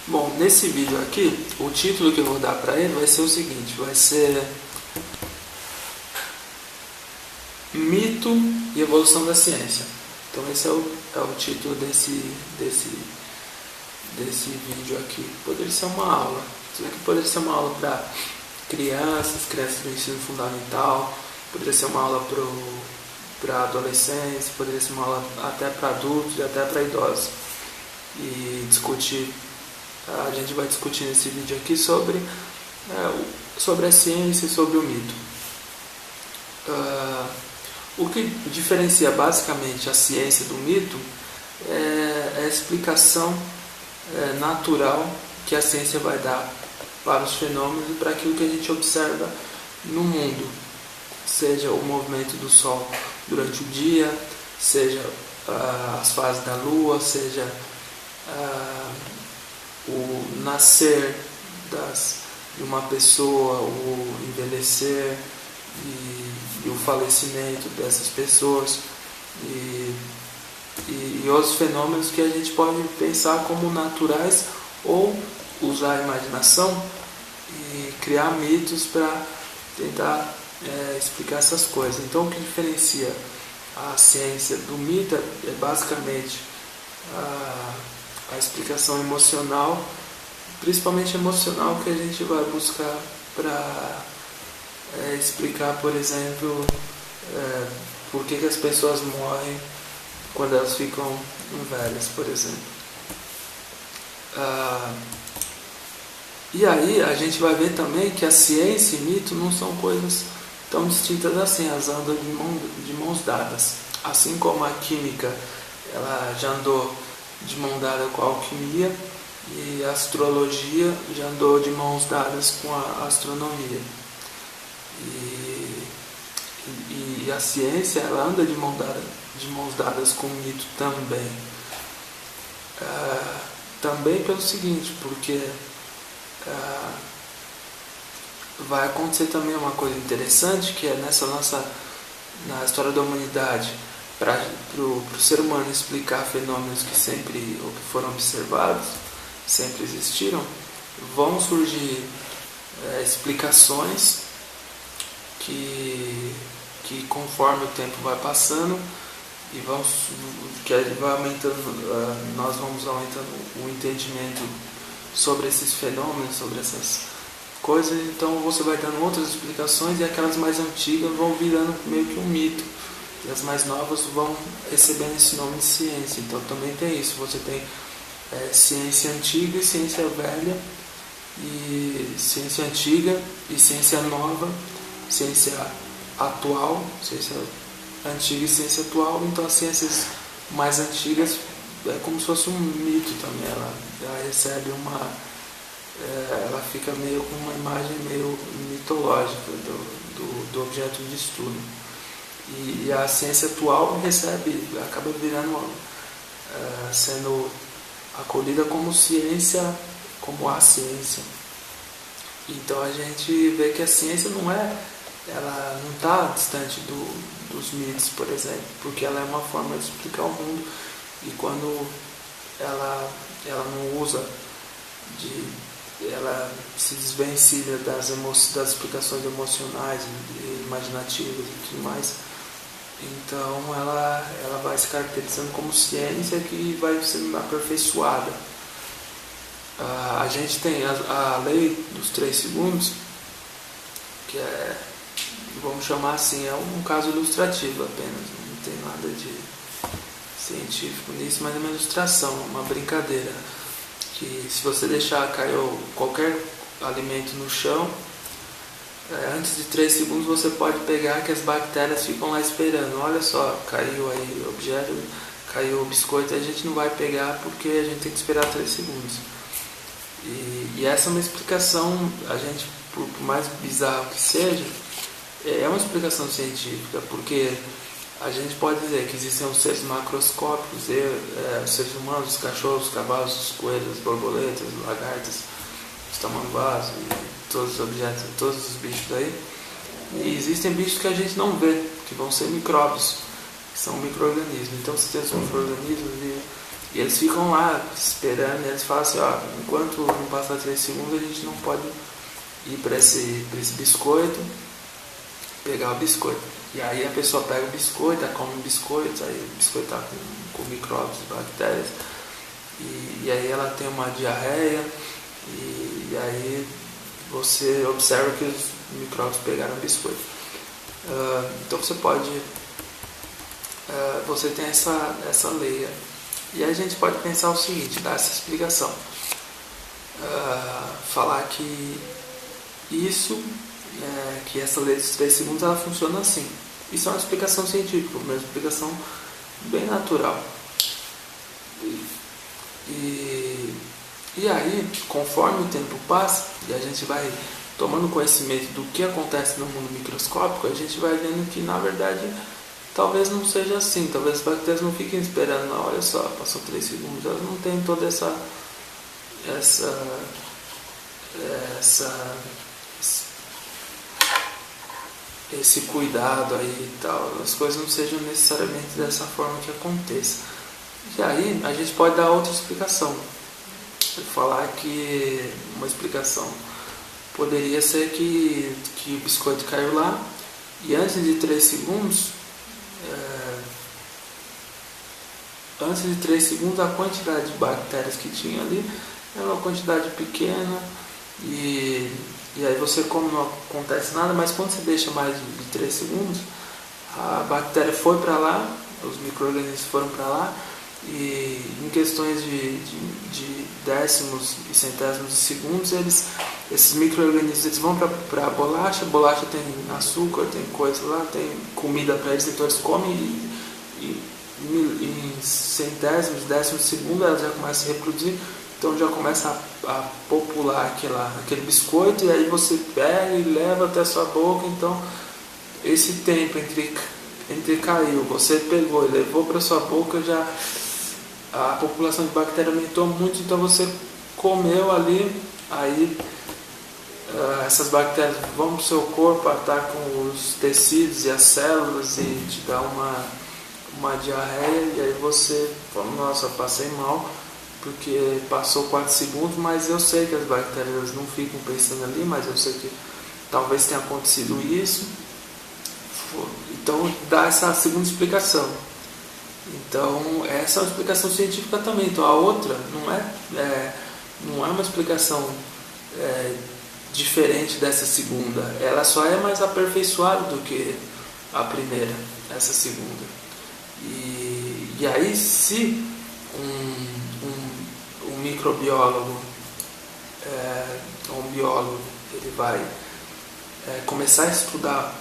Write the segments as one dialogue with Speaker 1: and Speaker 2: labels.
Speaker 1: Bom, nesse vídeo aqui, o título que eu vou dar para ele vai ser o seguinte, vai ser Mito e Evolução da Ciência. Então esse é o título desse vídeo aqui. Poderia ser uma aula. Isso aqui poderia ser uma aula para crianças do ensino fundamental, poderia ser uma aula para adolescentes, poderia ser uma aula até para adultos e até para idosos. E a gente vai discutir nesse vídeo aqui sobre a ciência e sobre o mito. O que diferencia basicamente a ciência do mito é a explicação natural que a ciência vai dar para os fenômenos e para aquilo que a gente observa no mundo, seja o movimento do Sol durante o dia, seja as fases da Lua, seja o nascer de uma pessoa, o envelhecer e o falecimento dessas pessoas e outros fenômenos que a gente pode pensar como naturais ou usar a imaginação e criar mitos para tentar explicar essas coisas. Então o que diferencia a ciência do mito é basicamente a explicação emocional, principalmente emocional, que a gente vai buscar para explicar, por exemplo, por que as pessoas morrem quando elas ficam velhas, por exemplo. E aí a gente vai ver também que a ciência e mito não são coisas tão distintas assim, elas andam de mãos dadas. Assim como a química ela já andou de mão dada com a alquimia e a astrologia já andou de mãos dadas com a astronomia. E a ciência ela anda de mãos dadas com o mito também. Também pelo seguinte, porque vai acontecer também uma coisa interessante, que é na história da humanidade, para o ser humano explicar fenômenos que sempre ou que foram observados, sempre existiram, vão surgir explicações que conforme o tempo vai passando e vai aumentando, nós vamos aumentando o entendimento sobre esses fenômenos, sobre essas coisas, então você vai dando outras explicações e aquelas mais antigas vão virando meio que um mito e as mais novas vão recebendo esse nome de ciência. Então também tem isso, você tem ciência antiga e ciência velha, e ciência antiga e ciência nova, ciência atual, ciência antiga e ciência atual. Então as ciências mais antigas é como se fosse um mito também, ela recebe ela fica meio com uma imagem meio mitológica do objeto de estudo. E a ciência atual acaba sendo acolhida como ciência, como a ciência. Então a gente vê que a ciência ela não está distante dos mitos, por exemplo, porque ela é uma forma de explicar o mundo, e quando ela não usa ela se desvencilha das explicações emocionais e imaginativas e tudo mais, então ela vai se caracterizando como ciência que vai sendo aperfeiçoada. A gente tem a lei dos 3 segundos, que vamos chamar assim, é um caso ilustrativo apenas, não tem nada de científico nisso, mas é uma ilustração, uma brincadeira, que se você deixar cair qualquer alimento no chão, antes de 3 segundos você pode pegar, que as bactérias ficam lá esperando. Olha só, caiu aí o objeto, caiu o biscoito, a gente não vai pegar porque a gente tem que esperar 3 segundos. E essa é uma explicação, a gente, por mais bizarro que seja, é uma explicação científica, porque a gente pode dizer que existem os seres macroscópicos, os seres humanos, os cachorros, os cavalos, os coelhos, as borboletas, os lagartas, os tamanduás e todos os objetos, todos os bichos daí. E existem bichos que a gente não vê, que vão ser micróbios, que são micro-organismos. Então você tem os micro-organismos E eles ficam lá esperando, e eles falam assim, ó, enquanto não passar 3 segundos, a gente não pode ir para esse biscoito, pegar o biscoito. E aí a pessoa pega o biscoito, come o biscoito, aí o biscoito está com micróbios e bactérias, e aí ela tem uma diarreia, e aí você observa que os micróbios pegaram o biscoito. Então você pode, você tem essa lei. E aí a gente pode pensar o seguinte, dar essa explicação. Falar que que essa lei dos 3 segundos ela funciona assim. Isso é uma explicação científica, uma explicação bem natural. E aí, conforme o tempo passa, e a gente vai tomando conhecimento do que acontece no mundo microscópico, a gente vai vendo que, na verdade, talvez não seja assim. Talvez as bactérias não fiquem esperando, não, olha só, passou 3 segundos, elas não têm toda esse cuidado aí e tal. As coisas não sejam necessariamente dessa forma que aconteça. E aí, a gente pode dar outra explicação. Falar que uma explicação poderia ser que o biscoito caiu lá e antes de 3 segundos a quantidade de bactérias que tinha ali era uma quantidade pequena e aí você come, não acontece nada, mas quando você deixa mais de 3 segundos a bactéria foi para lá, os micro-organismos foram para lá e em questões de décimos e centésimos de segundos esses micro-organismos eles vão para a bolacha tem açúcar, tem coisa lá, tem comida para eles, então eles comem e em centésimos, décimos de segundo elas já começam a se reproduzir, então já começa a popular aquele biscoito e aí você pega e leva até a sua boca. Então esse tempo entre caiu, você pegou e levou para sua boca, já a população de bactérias aumentou muito, então você comeu ali, aí essas bactérias vão para o seu corpo, atacam os tecidos e as células e te dá uma diarreia, e aí você fala, nossa, passei mal, porque passou 4 segundos, mas eu sei que as bactérias não ficam pensando ali, mas eu sei que talvez tenha acontecido isso. Então dá essa segunda explicação. Então essa é uma explicação científica também. Então a outra não é uma explicação diferente dessa segunda. Ela só é mais aperfeiçoada do que a primeira, essa segunda. E aí se um microbiólogo um biólogo ele vai começar a estudar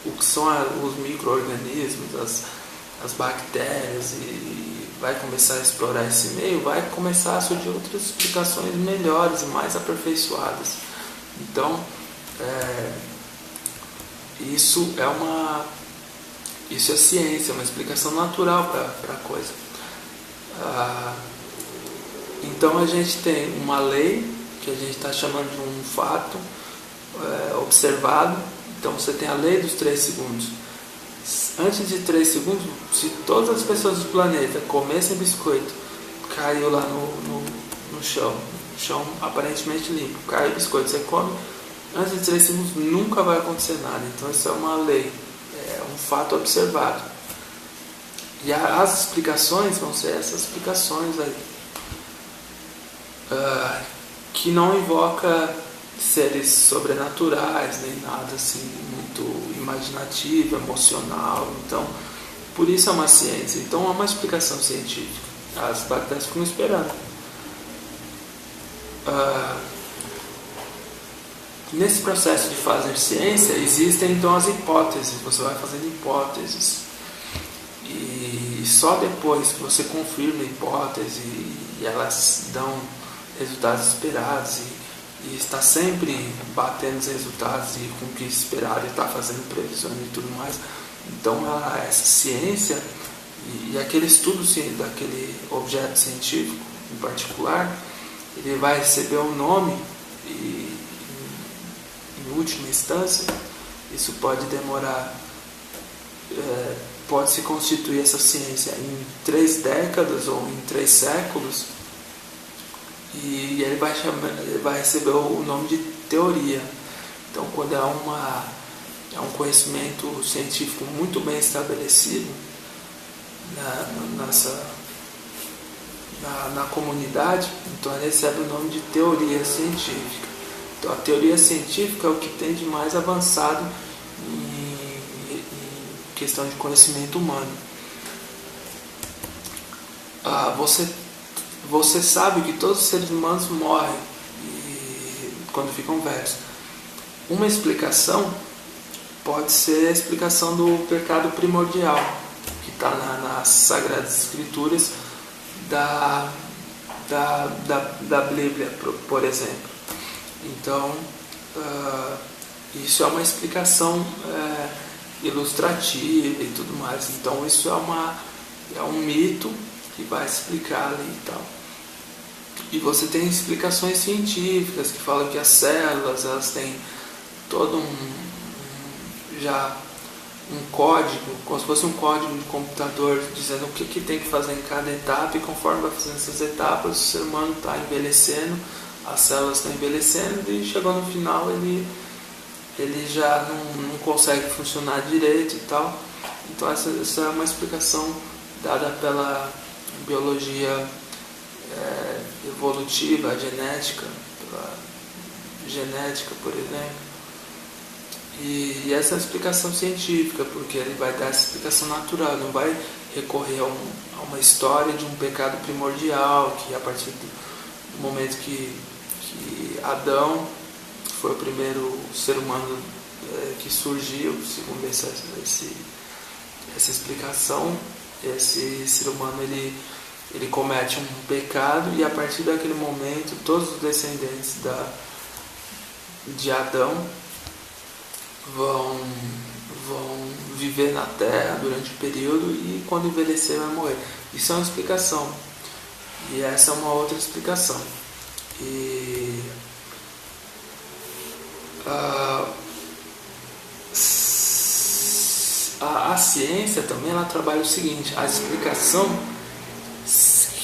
Speaker 1: o que são os micro-organismos, as bactérias, e vai começar a explorar esse meio, vai começar a surgir outras explicações melhores e mais aperfeiçoadas. Então, isso é ciência, é uma explicação natural para a coisa. Então a gente tem uma lei que a gente está chamando de um fato observado. Então você tem a lei dos 3 segundos. Antes de 3 segundos, se todas as pessoas do planeta comessem biscoito, caiu lá no chão aparentemente limpo, cai o biscoito, você come, antes de 3 segundos nunca vai acontecer nada. Então isso é uma lei, é um fato observado. E as explicações vão ser essas explicações aí, que não invoca seres sobrenaturais, nem nada assim muito imaginativo, emocional. Então, por isso é uma ciência. Então, é uma explicação científica. As bactérias ficam esperando. Nesse processo de fazer ciência, existem então as hipóteses. Você vai fazendo hipóteses. E só depois que você confirma a hipótese e elas dão resultados esperados e está sempre batendo os resultados e com o que esperar, e está fazendo previsões e tudo mais. Então essa ciência e aquele estudo daquele objeto científico em particular, ele vai receber um nome e em última instância isso pode demorar pode-se constituir essa ciência em 3 décadas ou em 3 séculos, e ele vai receber o nome de teoria. Então, quando é um conhecimento científico muito bem estabelecido na comunidade, então ele recebe o nome de teoria científica. Então, a teoria científica é o que tem de mais avançado em questão de conhecimento humano. Você sabe que todos os seres humanos morrem quando ficam velhos. Uma explicação pode ser a explicação do pecado primordial, que está nas Sagradas Escrituras da Bíblia, por exemplo. Então, isso é uma explicação ilustrativa e tudo mais. Então, isso é um mito que vai explicar ali e tal. E você tem explicações científicas que falam que as células, elas têm todo um código, como se fosse um código de computador dizendo o que tem que fazer em cada etapa, e conforme vai fazendo essas etapas, o ser humano está envelhecendo, as células estão envelhecendo, e chegou no final ele já não consegue funcionar direito e tal. Então essa é uma explicação dada pela biologia evolutiva, genética, pela genética, por exemplo. E essa é a explicação científica, porque ele vai dar essa explicação natural, não vai recorrer a uma história de um pecado primordial, que a partir do momento que Adão foi o primeiro ser humano que surgiu, segundo essa explicação, esse ser humano ele comete um pecado, e a partir daquele momento todos os descendentes de Adão vão viver na Terra durante um período, e quando envelhecer vai morrer. Isso é uma explicação, e essa é uma outra explicação. E a ciência também, ela trabalha o seguinte: a explicação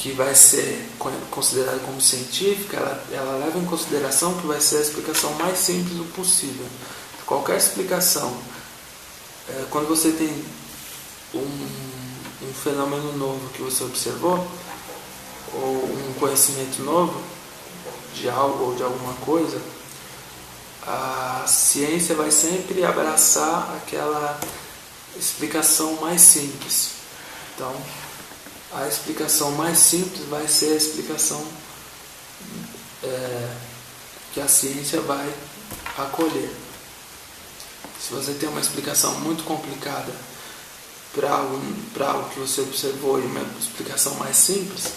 Speaker 1: que vai ser considerada como científica, ela leva em consideração que vai ser a explicação mais simples do possível. Qualquer explicação, quando você tem um fenômeno novo que você observou, ou um conhecimento novo de algo ou de alguma coisa, a ciência vai sempre abraçar aquela explicação mais simples. Então, a explicação mais simples vai ser a explicação que a ciência vai acolher. Se você tem uma explicação muito complicada para algo que você observou, e uma explicação mais simples,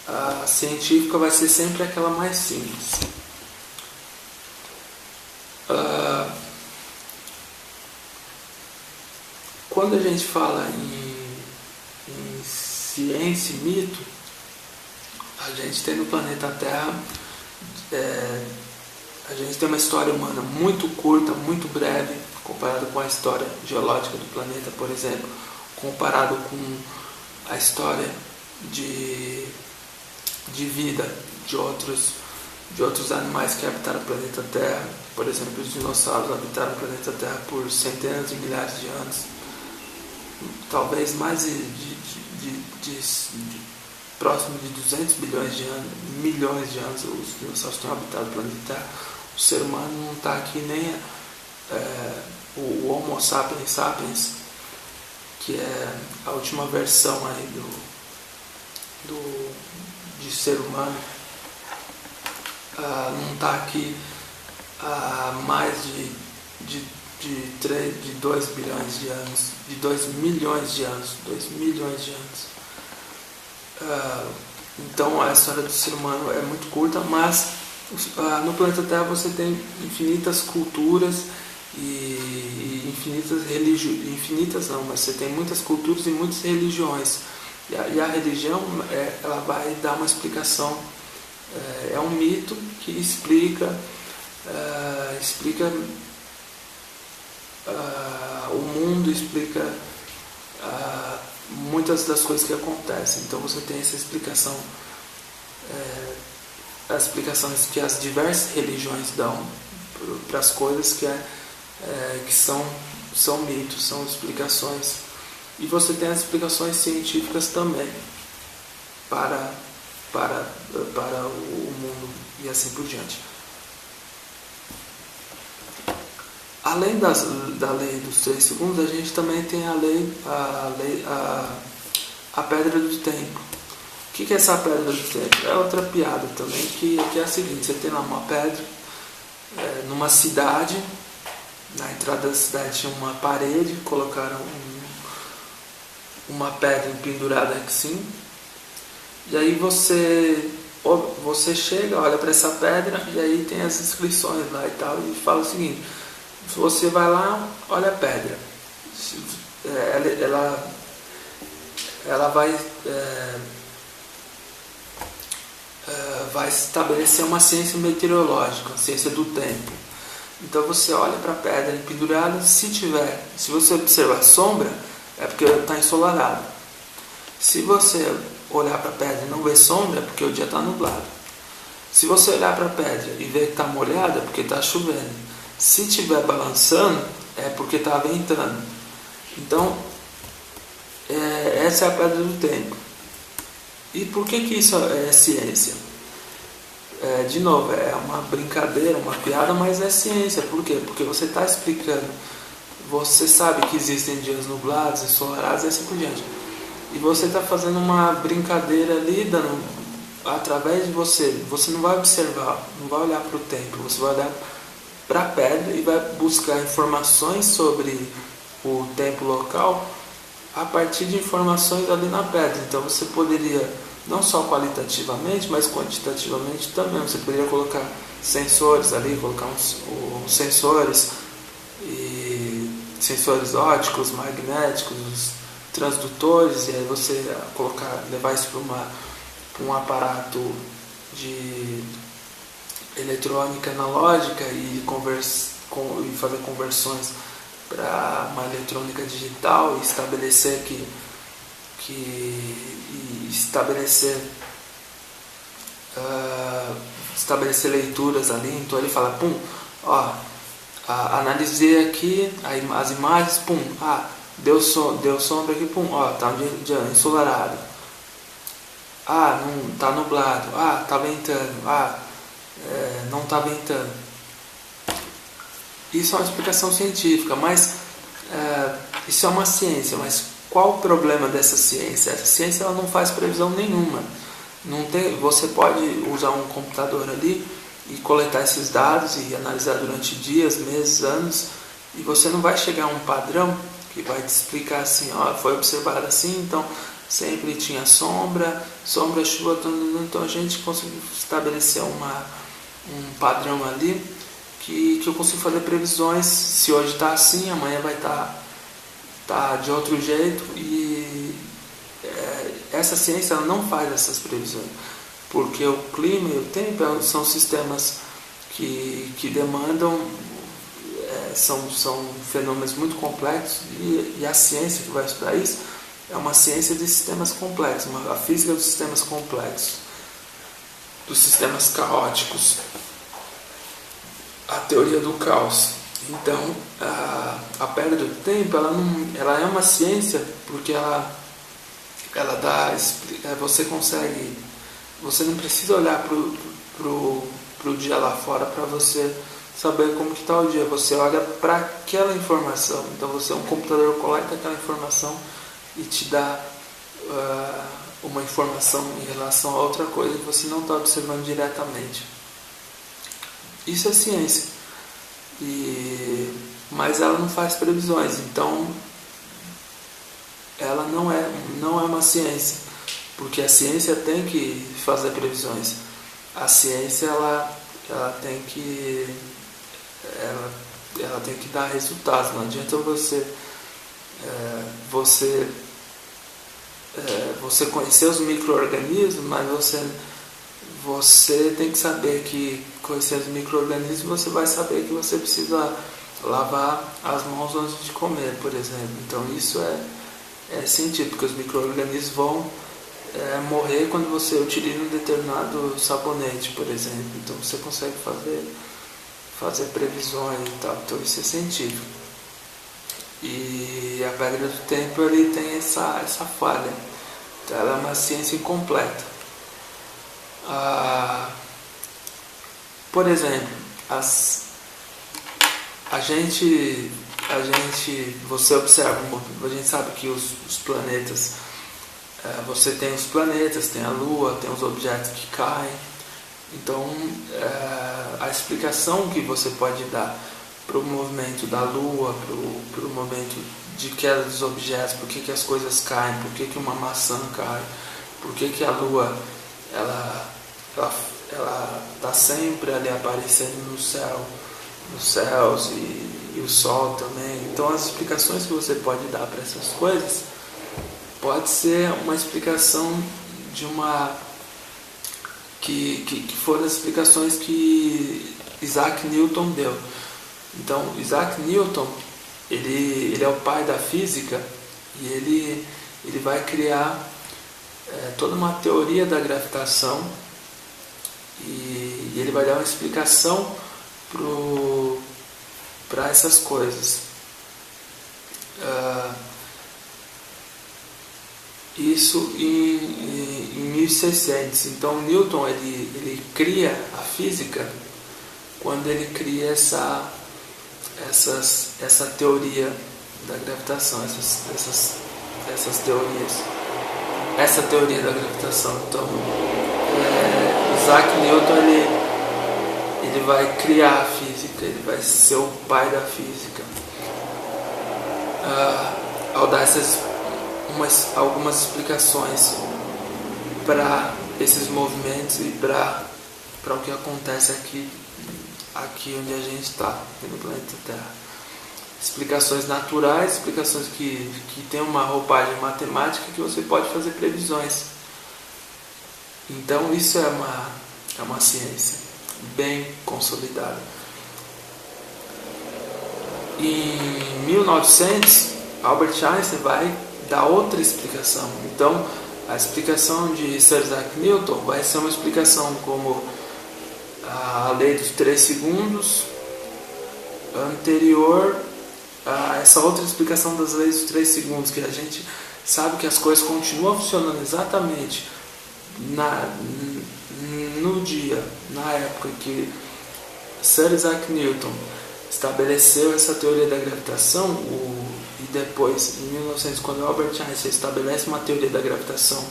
Speaker 1: a científica vai ser sempre aquela mais simples. Quando a gente fala em ciência e mito, a gente tem no planeta Terra, a gente tem uma história humana muito curta, muito breve, comparado com a história geológica do planeta, por exemplo, comparado com a história de vida de outros animais que habitaram o planeta Terra. Por exemplo, os dinossauros habitaram o planeta Terra por centenas de milhares de anos, talvez mais próximo de 200 milhões de anos os dinossauros têm habitado o planeta Terra. O ser humano não está aqui nem o Homo sapiens sapiens, que é a última versão aí de ser humano, não está aqui há mais de 2 bilhões de anos, de 2 milhões de anos, 2 milhões de anos. Então a história do ser humano é muito curta, mas no planeta Terra você tem infinitas culturas e infinitas religiões, infinitas não, mas você tem muitas culturas e muitas religiões. E a religião, ela vai dar uma explicação, é um mito que explica o mundo, explica muitas das coisas que acontecem. Então você tem essa explicação, as explicações que as diversas religiões dão para as coisas que são mitos, são explicações. E você tem as explicações científicas também para o mundo e assim por diante. Além da lei dos 3 segundos, a gente também tem a pedra do tempo. O que é essa pedra do tempo? É outra piada também, que é a seguinte: você tem lá uma pedra numa cidade, na entrada da cidade tinha uma parede, colocaram uma pedra pendurada assim, e aí você chega, olha para essa pedra, e aí tem as inscrições lá e tal, e fala o seguinte: se você vai lá, olha a pedra, ela vai estabelecer uma ciência meteorológica, uma ciência do tempo. Então você olha para a pedra pendurada, se você observar sombra, é porque está ensolarado. Se você olhar para a pedra e não ver sombra, é porque o dia está nublado. Se você olhar para a pedra e ver que está molhada, é porque está chovendo. Se estiver balançando, é porque está ventando. Então, essa é a pedra do tempo. E por que isso é ciência? De novo, é uma brincadeira, uma piada, mas é ciência. Por quê? Porque você está explicando. Você sabe que existem dias nublados, ensolarados e assim por diante. E você está fazendo uma brincadeira ali, através de você. Você não vai observar, não vai olhar para o tempo, você vai olhar para a pedra e vai buscar informações sobre o tempo local a partir de informações ali na pedra. Então você poderia, não só qualitativamente, mas quantitativamente também, você poderia colocar sensores ali, colocar uns sensores, e sensores ópticos, magnéticos, transdutores, e aí você levar isso para um aparato de eletrônica analógica e fazer conversões para uma eletrônica digital e estabelecer estabelecer leituras ali. Então ele fala, analisei aqui as imagens, deu sombra aqui, tá um dia ensolarado, não tá nublado, tá ventando, não está ventando. Isso é uma explicação científica, mas isso é uma ciência. Mas qual o problema dessa ciência? Essa ciência ela não faz previsão nenhuma. Você pode usar um computador ali e coletar esses dados e analisar durante dias, meses, anos, e você não vai chegar a um padrão que vai te explicar assim: foi observado assim, então sempre tinha sombra, chuva, então a gente conseguiu estabelecer um padrão ali que eu consigo fazer previsões. Se hoje está assim, amanhã vai estar de outro jeito. E essa ciência ela não faz essas previsões, porque o clima e o tempo são sistemas que demandam, são fenômenos muito complexos, e a ciência que vai estudar isso é uma ciência de sistemas complexos, a física dos sistemas complexos, dos sistemas caóticos, a teoria do caos. Então, a pedra do tempo ela é uma ciência porque ela dá, você não precisa olhar pro dia lá fora para você saber como que está o dia. Você olha para aquela informação. Então um computador coleta aquela informação e te dá uma informação em relação a outra coisa que você não está observando diretamente. Isso é ciência. Mas ela não faz previsões, então ela não é uma ciência, porque a ciência tem que fazer previsões. A ciência ela tem que dar resultados. Não adianta você conhecer os micro-organismos, mas você tem que saber que, conhecendo os micro-organismos, você vai saber que você precisa lavar as mãos antes de comer, por exemplo. Então isso científico, porque os micro-organismos vão morrer quando você utiliza um determinado sabonete, por exemplo. Então você consegue fazer previsões e tal. Então isso é científico. E a regra do tempo ele tem essa falha. Então ela é uma ciência incompleta. Por exemplo, você observa, a gente sabe que os planetas, você tem os planetas, tem a Lua, tem os objetos que caem. Então, a explicação que você pode dar para o movimento da Lua, para o movimento de queda dos objetos, por que as coisas caem, por que uma maçã cai, por que a Lua ela está sempre ali aparecendo no céu, nos céus e o Sol também. Então as explicações que você pode dar para essas coisas pode ser uma explicação que foram as explicações que Isaac Newton deu. Então Isaac Newton ele é o pai da física e ele vai criar toda uma teoria da gravitação e ele vai dar uma explicação para essas coisas. Isso em 1600. Então Newton ele cria a física quando ele cria essa teoria da gravitação, essas teorias, essa teoria da gravitação. Então Isaac Newton ele vai criar a física, ele vai ser o pai da física, ao dar algumas explicações para esses movimentos e para o que acontece aqui onde a gente está, no planeta Terra. Explicações naturais, explicações que tem uma roupagem matemática que você pode fazer previsões. Então isso é uma ciência bem consolidada. Em 1900, Albert Einstein vai dar outra explicação. Então a explicação de Sir Isaac Newton vai ser uma explicação como a lei dos 3 segundos, anterior a essa outra explicação das leis dos 3 segundos, que a gente sabe que as coisas continuam funcionando exatamente no dia, na época que Sir Isaac Newton estabeleceu essa teoria da gravitação, e depois, em 1900, quando Albert Einstein estabelece uma teoria da gravitação,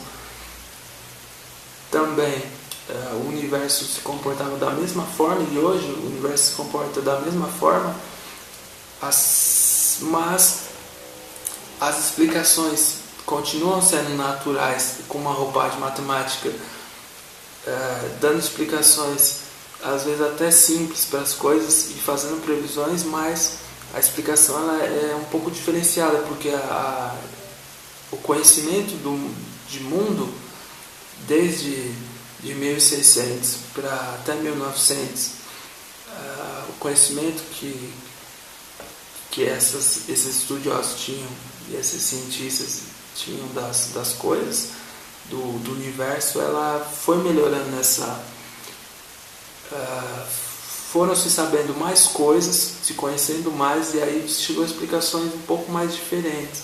Speaker 1: também o universo se comportava da mesma forma, e hoje o universo se comporta da mesma forma, mas as explicações continuam sendo naturais, com uma roupagem matemática, dando explicações às vezes até simples para as coisas e fazendo previsões, mas a explicação ela é um pouco diferenciada, porque o conhecimento de mundo desde de 1600 até 1900, o conhecimento que esses estudiosos tinham e esses cientistas tinham das coisas do universo, ela foi melhorando foram se sabendo mais coisas, se conhecendo mais, e aí chegou a explicações um pouco mais diferentes.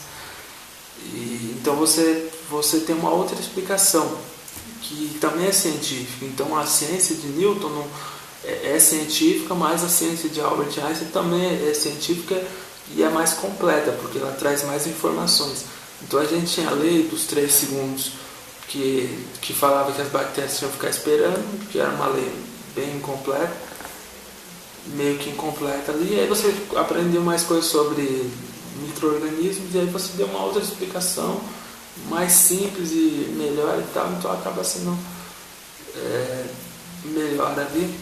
Speaker 1: Então você tem uma outra explicação que também é científica. Então a ciência de Newton é científica, mas a ciência de Albert Einstein também é científica e é mais completa, porque ela traz mais informações. Então a gente tinha a lei dos 3 segundos que falava que as bactérias tinham que ficar esperando, que era uma lei bem incompleta, meio que incompleta ali, e aí você aprendeu mais coisas sobre micro-organismos, e aí você deu uma outra explicação mais simples e melhor e tal, então acaba sendo melhor ali.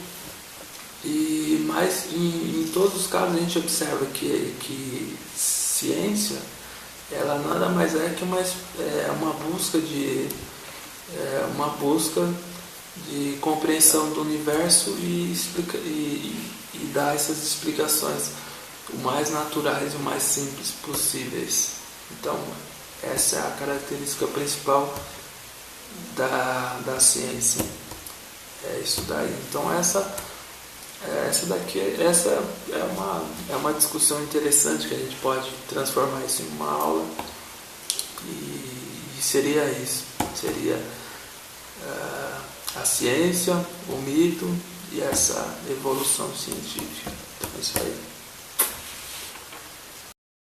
Speaker 1: Mas em todos os casos a gente observa que ciência ela nada mais é que uma busca de compreensão do universo e dar essas explicações o mais naturais e o mais simples possíveis. Então Essa é a característica principal da ciência. É isso daí. Então essa é uma discussão interessante que a gente pode transformar isso em uma aula, e seria isso. Seria a ciência, o mito e essa evolução científica. É isso aí.